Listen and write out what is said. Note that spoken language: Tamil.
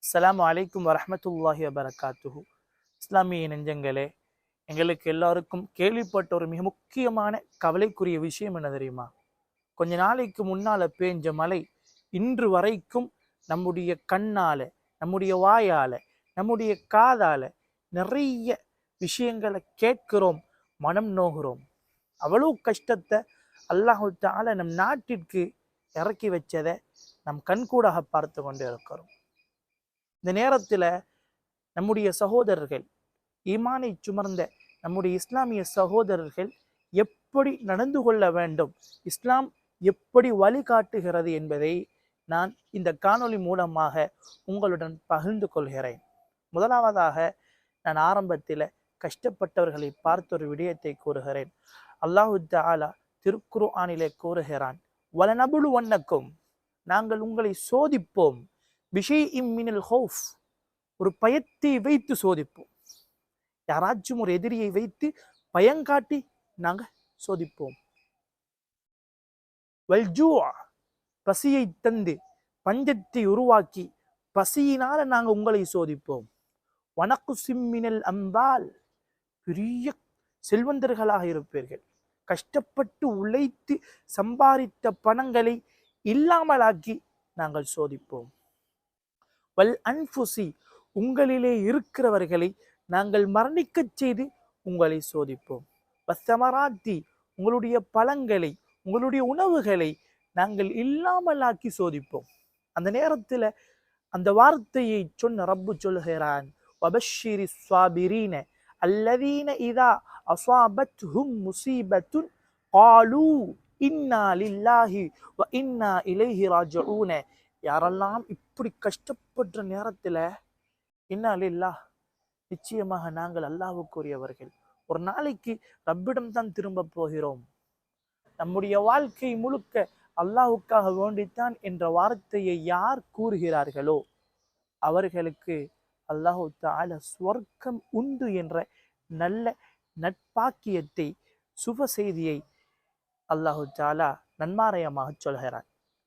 அஸ்ஸலாமு அலைக்கும் வரஹ்மத்துல்லாஹி வபரகாத்துஹு. இஸ்லாமிய நெஞ்சங்களே, எங்களுக்கு எல்லாருக்கும் கேள்விப்பட்ட ஒரு மிக முக்கியமான கவலைக்குரிய விஷயம் என்ன தெரியுமா? கொஞ்ச நாளைக்கு முன்னால பேஞ்ச மழை இன்று வரைக்கும் நம்முடைய கண்ணால, நம்முடைய வாயால, நம்முடைய காதால நிறைய விஷயங்களை கேட்கிறோம், மனம் நோகிறோம். அவ்வளவு கஷ்டத்தை அல்லாஹு தஆலா நம் நாட்டிற்கு இறக்கி வச்சதை நம் கண்கூடாக பார்த்து கொண்டு இருக்கிறோம். இந்த நேரத்தில் நம்முடைய சகோதரர்கள், ஈமானை சுமர்ந்த நம்முடைய இஸ்லாமிய சகோதரர்கள் எப்படி நடந்து கொள்ள வேண்டும், இஸ்லாம் எப்படி வழிகாட்டுகிறது என்பதை நான் இந்த காணொளி மூலமாக உங்களுடன் பகிர்ந்து கொள்கிறேன். முதலாவதாக நான் ஆரம்பத்தில் கஷ்டப்பட்டவர்களை பார்த்த ஒரு விடயத்தை கூறுகிறேன். அல்லாஹு தஆலா திருக்குர்ஆனிலே கூறுகிறான், வலனபுலுவன்னக்கும், நாங்கள் உங்களை சோதிப்போம், பிஷைஇம் மினல் ஹௌஃப், ஒரு பயத்தை வைத்து சோதிப்போம். யாராச்சும் ஒரு எதிரியை வைத்து பயங்காட்டி நாங்கள் சோதிப்போம். வல்ஜூ, பசியை தந்து பஞ்சத்தை உருவாக்கி பசியினால நாங்கள் உங்களை சோதிப்போம். வனக்குஸிம் மினல் அம்வால், பெரிய செல்வந்தர்களாக இருப்பீர்கள், கஷ்டப்பட்டு உழைத்து சம்பாதித்த பணங்களை இல்லாமலாக்கி நாங்கள் சோதிப்போம். வல் அன்ஃபுசி, உங்களிலே இருக்கிறவர்களை நாங்கள் மரணிக்கச் செய்து உங்களை சோதிப்போம். வஸ்ஸமராத்தி, உங்களுடைய பழங்களை, உங்களுடைய உணவுகளை நாங்கள் இல்லாமலாக்கி சோதிப்போம். அந்த நேரத்தில் அந்த வார்த்தையை சொன்ன ரப்பு சொல்கிறான், வபஷ்ஷிரி ஸ்வாபிரீன அல்லதீன இதா அஸாபத்ஹும் முஸீபத்துன் காலூ இன்னா லில்லாஹி வ இன்னா இலைஹி ராஜிஊன. யாரெல்லாம் இப்படி கஷ்டப்படுற நேரத்தில் இன்னா லில்லாஹ், நிச்சயமாக நாங்கள் அல்லாஹ்வுக்குரியவர்கள், ஒரு நாளைக்கு ரப்பிடம் தான் திரும்ப போகிறோம், நம்முடைய வாழ்க்கை முழுக்க அல்லாஹ்வுக்காக வேண்டித்தான் என்ற வார்த்தையை யார் கூறுகிறார்களோ அவர்களுக்கு அல்லாஹ் தஆலா சுவர்க்கம் உண்டு என்ற நல்ல நட்பாக்கியத்தை, சுப செய்தியை அல்லாஹ் தஆலா நன்மாராயமாக சொல்கிறார்.